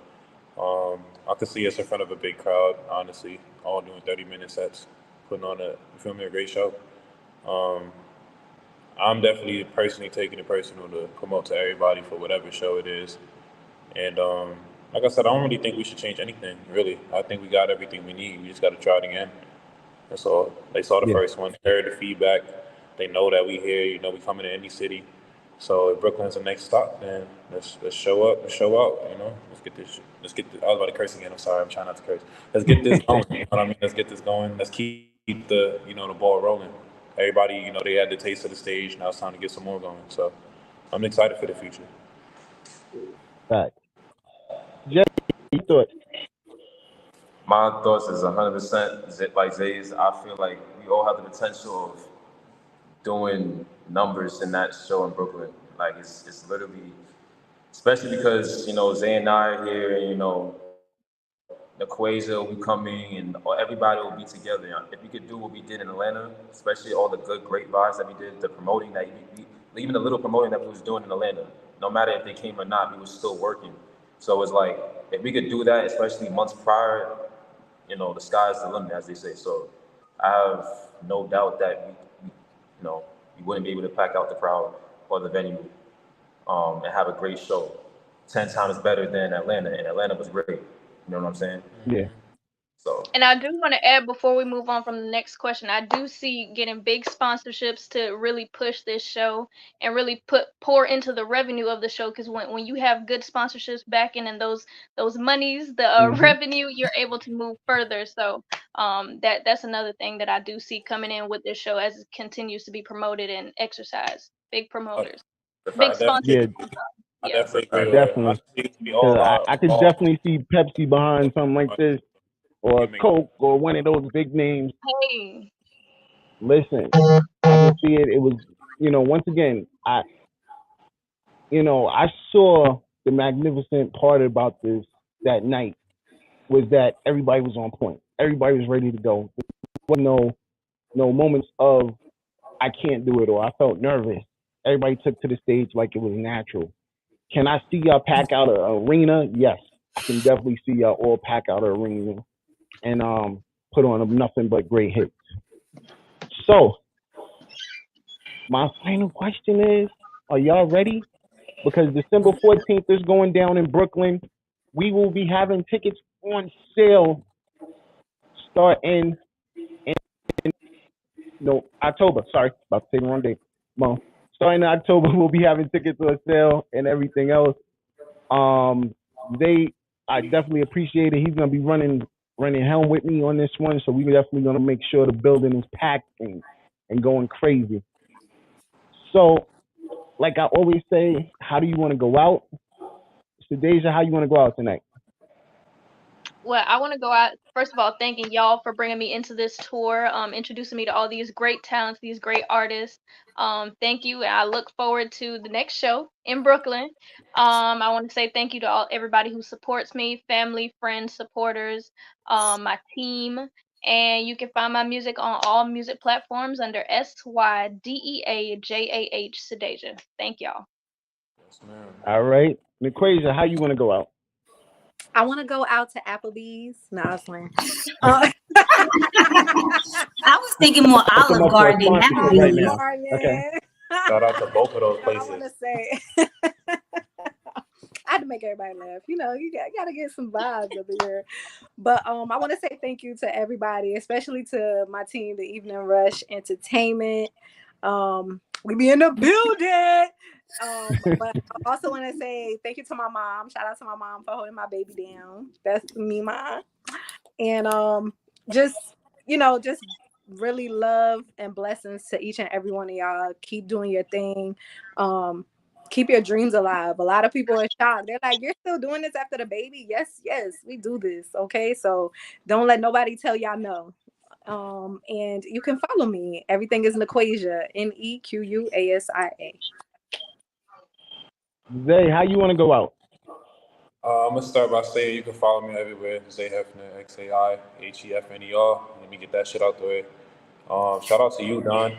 I could see us in front of a big crowd, honestly, all doing 30-minute sets, putting on a great show. Um, I'm definitely personally taking it personal to promote to everybody for whatever show it is. And like I said, I don't really think we should change anything, really. I think we got everything we need. We just got to try it again. And so they saw the Yeah. first one, heard the feedback. They know that we here. You know, we coming to any city. So if Brooklyn's the next stop, then let's show up and show out. You know, let's get this. Let's get. I was about to curse again. I'm sorry. I'm trying not to curse. Let's get this going. You know what I mean? Let's get this going. Let's keep the ball rolling. Everybody, they had the taste of the stage. Now it's time to get some more going. So I'm excited for the future. Right. Jay, you thought? My thoughts is 100% like Zay's. I feel like we all have the potential of doing numbers in that show in Brooklyn. Like it's literally, especially because Zay and I are here, and Equasia will be coming, and everybody will be together. If we could do what we did in Atlanta, especially all the good, great vibes that we did, the promoting that even the little promoting that we was doing in Atlanta, no matter if they came or not, we was still working. So it's like if we could do that, especially months prior, the sky's the limit, as they say. So I have no doubt that we wouldn't be able to pack out the crowd or the venue and have a great show. 10 times better than Atlanta, and Atlanta was great. You know what I'm saying? Yeah. So. And I do want to add before we move on from the next question, I do see getting big sponsorships to really push this show and really pour into the revenue of the show. Because when you have good sponsorships backing and those monies, the revenue, you're able to move further. So that's another thing that I do see coming in with this show as it continues to be promoted and exercised. Big promoters, big sponsors. I definitely agree. Definitely. I could definitely see Pepsi behind something like this, or Coke, or one of those big names. Hey. Listen, I can see it. It was, once again, I saw the magnificent part about this that night was that everybody was on point. Everybody was ready to go. There was no moments of I can't do it or I felt nervous. Everybody took to the stage like it was natural. Can I see y'all pack out an arena? Yes, I can definitely see y'all all pack out an arena and put on nothing but great hits. So, my final question is, are y'all ready? Because December 14th is going down in Brooklyn. We will be having tickets on sale starting in October. Sorry, about to say the wrong date. Starting in October, we'll be having tickets on sale and everything else. I definitely appreciate it. He's gonna be running helm with me on this one, so we're definitely gonna make sure the building is packed and going crazy. So, like I always say, how do you want to go out? So, Deja, how you want to go out tonight? Well, I want to go out, first of all, thanking y'all for bringing me into this tour, introducing me to all these great talents, these great artists. Thank you. And I look forward to the next show in Brooklyn. I want to say thank you to everybody who supports me, family, friends, supporters, my team. And you can find my music on all music platforms under SYDEAJAH Sadeja. Thank y'all. Yes, ma'am. All right. Equasia, how you want to go out? I want to go out to Applebee's. No, I was playing. I was thinking more Olive Garden than Applebee's. Right okay. Shout out to both of those places. I want to say, I had to make everybody laugh. You got to get some vibes over here. But I want to say thank you to everybody, especially to my team, the Evening Rush Entertainment. We be in the building. But I also want to say thank you to my mom. Shout out to my mom for holding my baby down. That's me, mom. And just really love and blessings to each and every one of y'all. Keep doing your thing. Keep your dreams alive. A lot of people are shocked. They're like, "You're still doing this after the baby?" Yes, we do this. Okay, so don't let nobody tell y'all no. And you can follow me. Everything is Nequasia, Nequuasia. Zay, how you want to go out? I'm gonna start by saying you can follow me everywhere. Zay Hefner, XAIHEFNER. Let me get that shit out the way. Shout out to you, Don.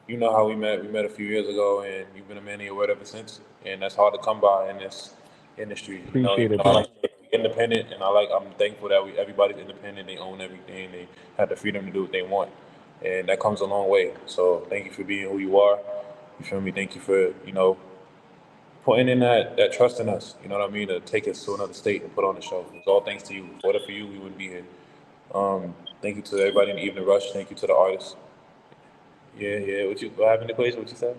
You know how we met. We met a few years ago, and you've been a man of your word ever since. And that's hard to come by in this industry. Appreciate it, I bro. like to be independent, and I'm thankful that everybody's independent. They own everything. They have the freedom to do what they want, and that comes a long way. So thank you for being who you are. You feel me? Thank you for putting in that trust in us. You know what I mean? To take us to another state and put on the show. It's all thanks to you. If it wasn't for you, we wouldn't be here. Thank you to everybody in the Evening Rush. Thank you to the artists. Yeah. What happened to Quasia? What you said?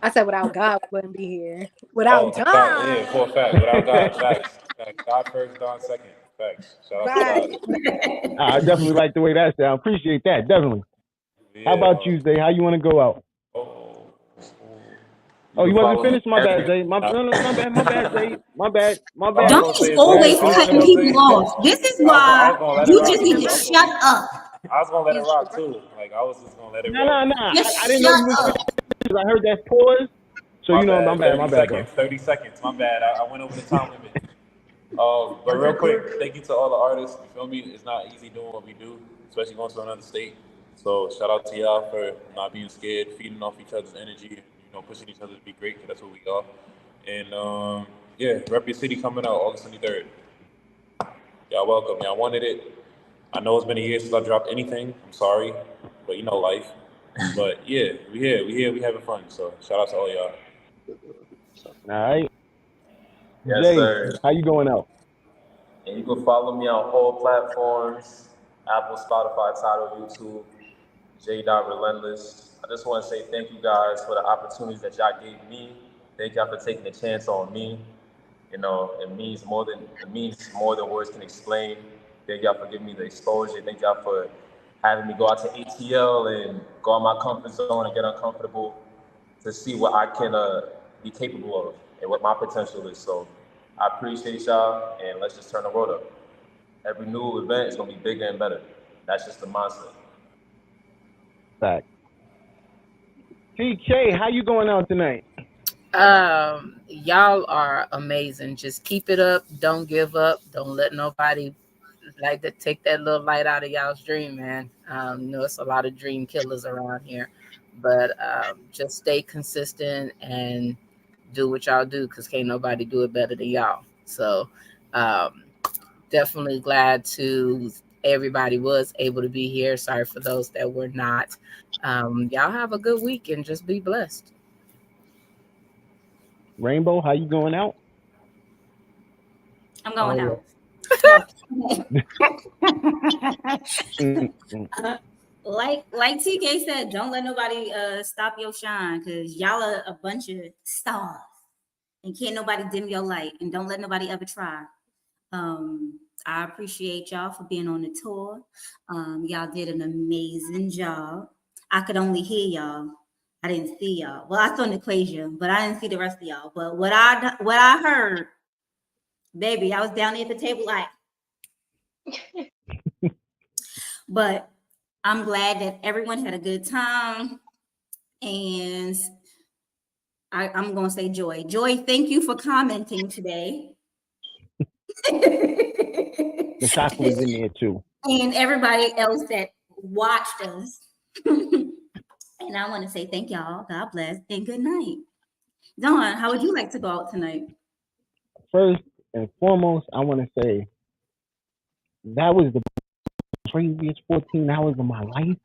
I said without God, we wouldn't be here. Oh, Without God, yeah, for a John. fact. Without God, facts. God first, Don second. Facts. Shout out to Right. God. I definitely like the way that sounds. Appreciate that, definitely. How Yeah. about you, Zay? How you want to go out? Oh, you wasn't finished? My bad, Zay. My bad, Zay. My bad. I was Don't gonna be say, Go ahead, always finish cutting that up. people off. This is I why was gonna let it you rock just need too. to shut up. I was gonna let it He's rock too. Like I was just gonna let it No. roll. I Just didn't know shut you was up. finished. I heard that pause. So My my bad. bad, 30 bro. seconds. 30 seconds. My bad. I went over the time limit. But real quick, thank you to all the artists. You feel me? It's not easy doing what we do, especially going to another state. So shout out to y'all for not being scared, feeding off each other's energy, pushing each other to be great, 'cause that's what we are. And yeah, Rep Your City coming out August 23rd. Y'all welcome. Y'all wanted it. I know it's been a year since I dropped anything. I'm sorry, but life. But yeah, we here, we having fun. So shout out to all y'all. All right. Yes, Jay, sir. how you going out? And you can follow me on all platforms: Apple, Spotify, Tidal, YouTube. J.Relentless. I just want to say thank you guys for the opportunities that y'all gave me. Thank y'all for taking a chance on me. It means more than words can explain. Thank y'all for giving me the exposure. Thank y'all for having me go out to ATL and go out my comfort zone and get uncomfortable to see what I can be capable of and what my potential is. So I appreciate y'all, and let's just turn the world up. Every new event is gonna be bigger and better. That's just the mindset. Fact. TK, how you going out tonight? Y'all are amazing. Just keep it up. Don't give up. Don't let nobody like to take that little light out of y'all's dream, man. It's a lot of dream killers around here, but just stay consistent and do what y'all do, because can't nobody do it better than y'all. So definitely glad to everybody was able to be here. Sorry for those that were not. Y'all have a good week and just be blessed. Rainbow, how you going out? I'm going out. Like TK said, don't let nobody stop your shine, because y'all are a bunch of stars and can't nobody dim your light, and don't let nobody ever try. I appreciate y'all for being on the tour. Y'all did an amazing job. I could only hear y'all. I didn't see y'all. Well, I saw Niquasia, but I didn't see the rest of y'all. But what I heard, baby, I was down there at the table like. But I'm glad that everyone had a good time, and I'm gonna say Joy. Joy, thank you for commenting today. The shock was in there too. And everybody else that watched us. And I want to say thank y'all. God bless and good night. Dawn, how would you like to go out tonight? First and foremost, I want to say that was the craziest 14 hours of my life.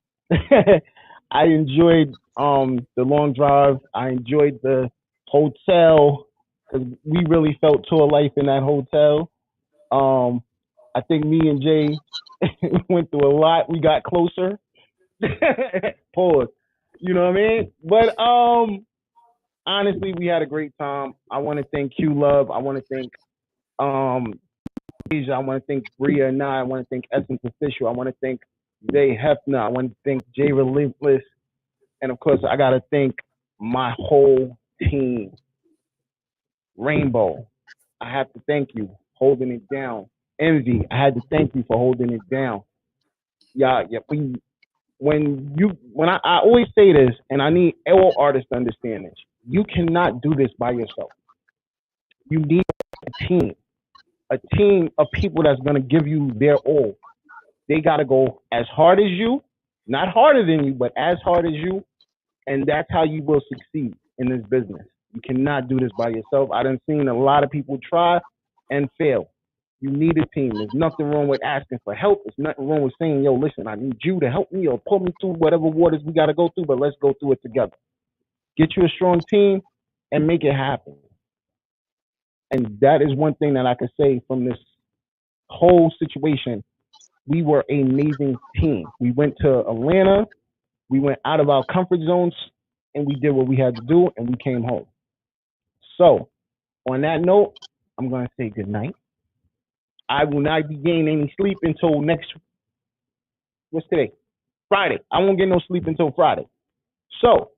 I enjoyed the long drive. I enjoyed the hotel because we really felt tour life in that hotel. I think me and Jay went through a lot. We got closer. Pause. You know what I mean? But honestly, we had a great time. I want to thank Q Love. I want to thank Asia. I want to thank Bria and I want to thank Essence Official. I want to thank Zay Hefner. I want to thank Jay Relentless. And of course, I got to thank my whole team. Rainbow, I have to thank you holding it down. Envy, I had to thank you for holding it down. Yeah, when I always say this, and I need all artists to understand this, you cannot do this by yourself. You need a team. a team of people that's going to give you their all. They got to go as hard as you, not harder than you, but as hard as you, and that's how you will succeed in this business. You cannot do this by yourself. I done seen a lot of people try and fail. You need a team. There's nothing wrong with asking for help. There's nothing wrong with saying, yo, listen, I need you to help me or pull me through whatever waters we got to go through, but let's go through it together. Get you a strong team and make it happen. And that is one thing that I could say from this whole situation. We were an amazing team. We went to Atlanta. We went out of our comfort zones, and we did what we had to do, and we came home. So, on that note, I'm going to say good night. I will not be getting any sleep until next, what's today? Friday. I won't get no sleep until Friday. So,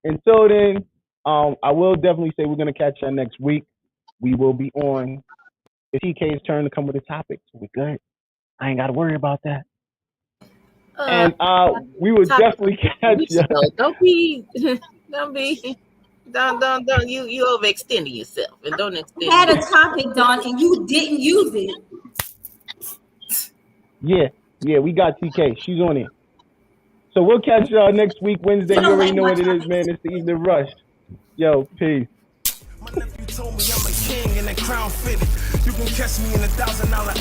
until then, I will definitely say we're going to catch y'all next week. We will be on. It's TK's turn to come with a topic, so we're good. I ain't got to worry about that. And we will definitely catch you. Don't you overextending yourself and don't extend. You had a topic, Dawn, and you didn't use it. Yeah, we got TK. She's on it. So we'll catch y'all next week, Wednesday. You already know what it is, man. It's the Evening Rush. Yo, peace. My nephew told me I'm a king and that crown fitted. You can catch me in $1,000